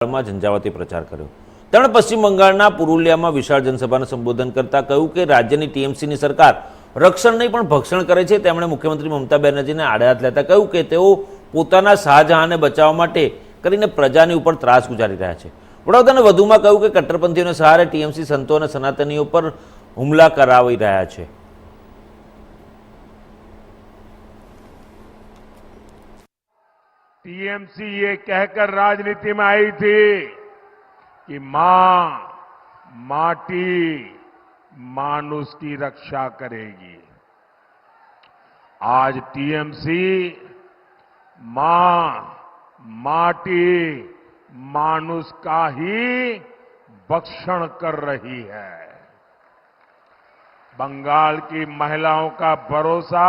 માં ઝંઝાવાતી પ્રચાર કર્યો। તેમણે પશ્ચિમ બંગાળના પુરુલિયામાં વિશાળ જનસભાને સંબોધન કરતા કહ્યું કે રાજ્યની ટીએમસીની સરકાર રક્ષણ નહીં પણ ભક્ષણ કરે છે। તેમણે મુખ્યમંત્રી મમતા બેનર્જીને આડે હાથ લેતા કહ્યું કે તેઓ પોતાના શાહજહાંને બચાવવા માટે કરીને પ્રજાની ઉપર ત્રાસ ગુજારી રહ્યા છે। વડાપ્રધાને વધુમાં કહ્યું કે કટ્ટરપંથીઓને સહારે ટીએમસી સંતો અને સનાતનીઓ પર હુમલા કરાવી રહ્યા છે। टीएमसी ये कहकर राजनीति में आई थी कि मां माटी मानुष की रक्षा करेगी। आज टीएमसी मां माटी मानुष का ही भक्षण कर रही है। बंगाल की महिलाओं का भरोसा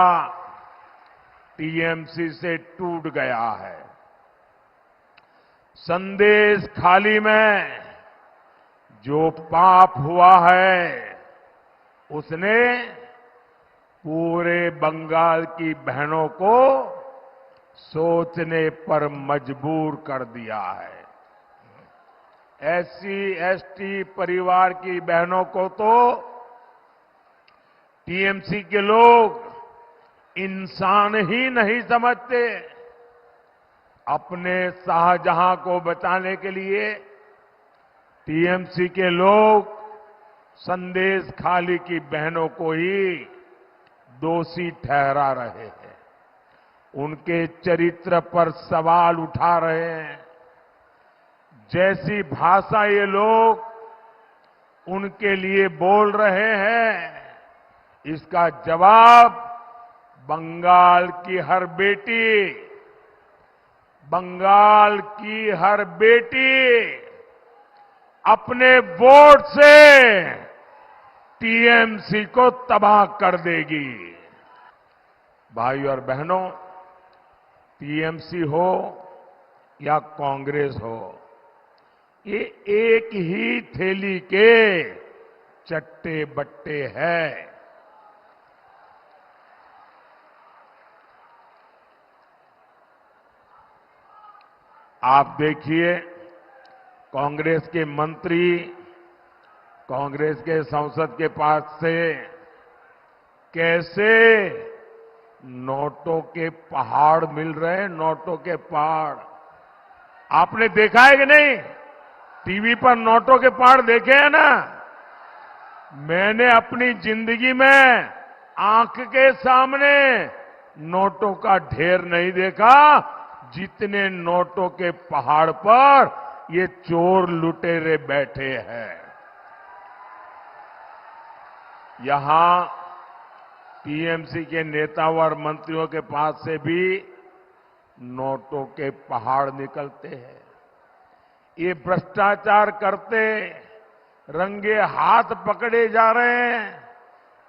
टीएमसी से टूट गया है। संदेश खाली में जो पाप हुआ है उसने पूरे बंगाल की बहनों को सोचने पर मजबूर कर दिया है। एससी एसटी परिवार की बहनों को तो टीएमसी के लोग इंसान ही नहीं समझते। अपने शाहजहां को बचाने के लिए टीएमसी के लोग संदेश खाली की बहनों को ही दोषी ठहरा रहे हैं, उनके चरित्र पर सवाल उठा रहे हैं। जैसी भाषा ये लोग उनके लिए बोल रहे हैं, इसका जवाब बंगाल की हर बेटी, बंगाल की हर बेटी अपने वोट से टीएमसी को तबाह कर देगी। भाई और बहनों, टीएमसी हो या कांग्रेस हो, ये एक ही थैली के चट्टे बट्टे हैं। आप देखिए, कांग्रेस के मंत्री कांग्रेस के संसद के पास से कैसे नोटों के पहाड़ मिल रहे हैं, नोटों के पहाड़। आपने देखा है कि नहीं? टीवी पर नोटों के पहाड़ देखे हैं ना? मैंने अपनी जिंदगी में आंख के सामने नोटों का ढेर नहीं देखा जितने नोटों के पहाड़ पर ये चोर लुटेरे बैठे हैं। यहां टीएमसी के नेताओं और मंत्रियों के पास से भी नोटों के पहाड़ निकलते हैं। ये भ्रष्टाचार करते रंगे हाथ पकड़े जा रहे हैं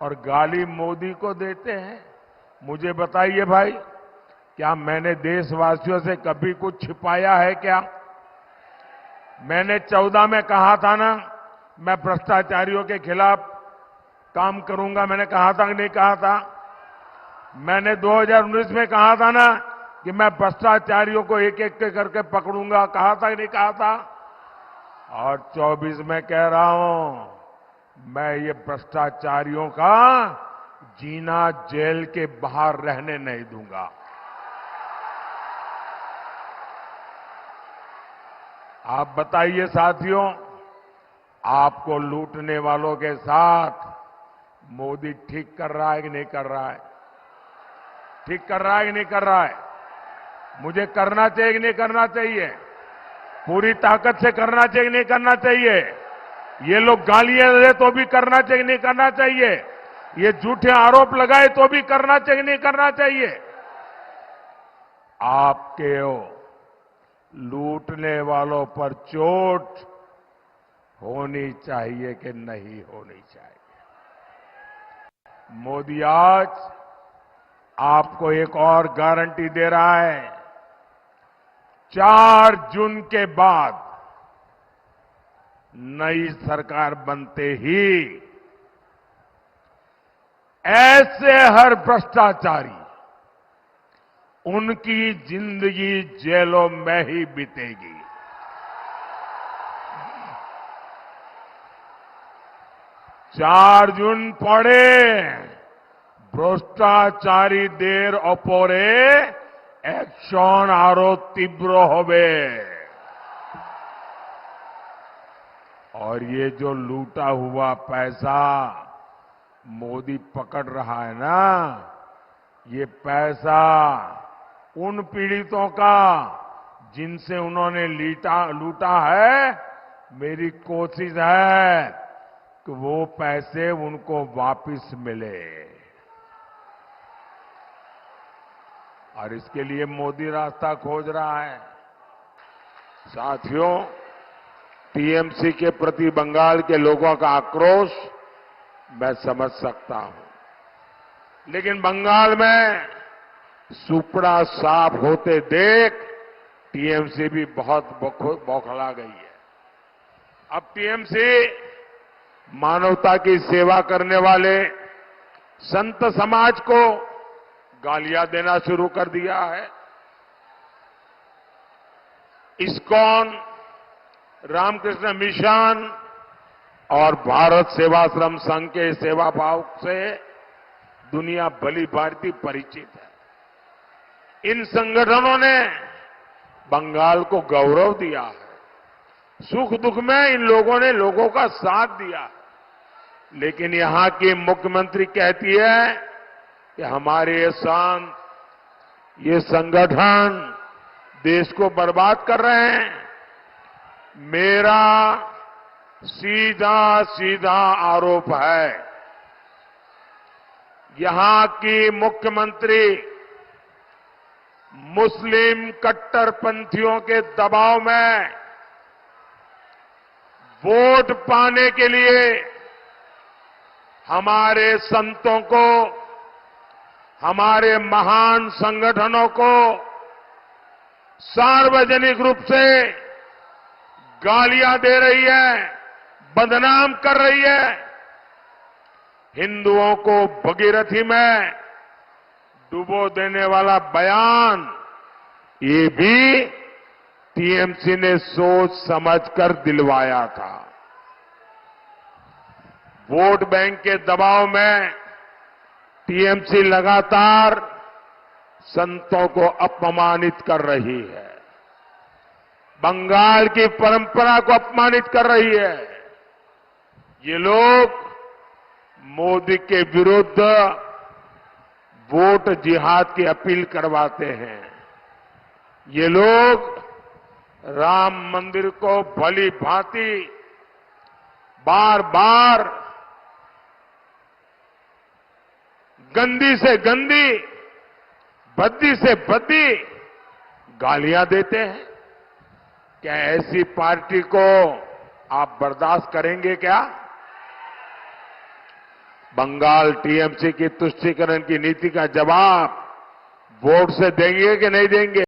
और गाली मोदी को देते हैं। मुझे बताइए भाई, क्या मैंने देशवासियों से कभी कुछ छिपाया है क्या? मैंने 14 में कहा था ना, मैं भ्रष्टाचारियों के खिलाफ काम करूंगा। मैंने कहा था कि नहीं कहा था? मैंने 2019 में कहा था ना कि मैं भ्रष्टाचारियों को एक एक करके पकड़ूंगा। कहा था कि नहीं कहा था? और 24 में कह रहा हूं, मैं ये भ्रष्टाचारियों का जीना जेल के बाहर रहने नहीं दूंगा। आप बताइए साथियों, आपको लूटने वालों के साथ मोदी ठीक कर रहा है कि नहीं कर रहा है? ठीक कर रहा है कि नहीं कर रहा है? मुझे करना चाहिए कि नहीं करना चाहिए? पूरी ताकत से करना चाहिए कि नहीं करना चाहिए? ये लोग गालियां दे तो भी करना चाहिए कि नहीं करना चाहिए? ये झूठे आरोप लगाए तो भी करना चाहिए कि नहीं करना चाहिए? आपके लूटने वालों पर चोट होनी चाहिए कि नहीं होनी चाहिए? मोदी आज आपको एक और गारंटी दे रहा है। 4 जून के बाद नई सरकार बनते ही ऐसे हर भ्रष्टाचारी उनकी जिंदगी जेलों में ही बीतेगी। চারজন পড়ে ভ্রষ্টাচারীদের ওপরে অ্যাকশন আরো তীব্র হবে। और ये जो लूटा हुआ पैसा मोदी पकड़ रहा है ना, ये पैसा उन पीड़ितों का जिनसे उन्होंने लूटा है। मेरी कोशिश है कि वो पैसे उनको वापस मिले, और इसके लिए मोदी रास्ता खोज रहा है। साथियों, टीएमसी के प्रति बंगाल के लोगों का आक्रोश मैं समझ सकता हूं, लेकिन बंगाल में सुपड़ा साफ होते देख टीएमसी भी बहुत बौखला गई है। अब टीएमसी मानवता की सेवा करने वाले संत समाज को गालियां देना शुरू कर दिया है। इस्कॉन, रामकृष्ण मिशन और भारत सेवाश्रम संघ के सेवा भाव से दुनिया भली भांति परिचित है। इन संगठनों ने बंगाल को गौरव दिया है। सुख दुख में इन लोगों ने लोगों का साथ दिया, लेकिन यहां की मुख्यमंत्री कहती है कि हमारे ये संगठन देश को बर्बाद कर रहे हैं। मेरा सीधा सीधा आरोप है, यहां की मुख्यमंत्री मुस्लिम कट्टरपंथियों के दबाव में वोट पाने के लिए हमारे संतों को, हमारे महान संगठनों को सार्वजनिक रूप से गालियां दे रही है, बदनाम कर रही है। हिंदुओं को भगीरथी में डुबो देने वाला बयान, ये भी टीएमसी ने सोच समझकर दिलवाया था। वोट बैंक के दबाव में टीएमसी लगातार संतों को अपमानित कर रही है, बंगाल की परंपरा को अपमानित कर रही है। ये लोग मोदी के विरुद्ध वोट जिहाद की अपील करवाते हैं। ये लोग राम मंदिर को भली भांति बार बार गंदी से गंदी, भद्दी से भद्दी गालियां देते हैं। क्या ऐसी पार्टी को आप बर्दाश्त करेंगे क्या? बंगाल टीएमसी की तुष्टीकरण की नीति का जवाब वोट से देंगे कि नहीं देंगे?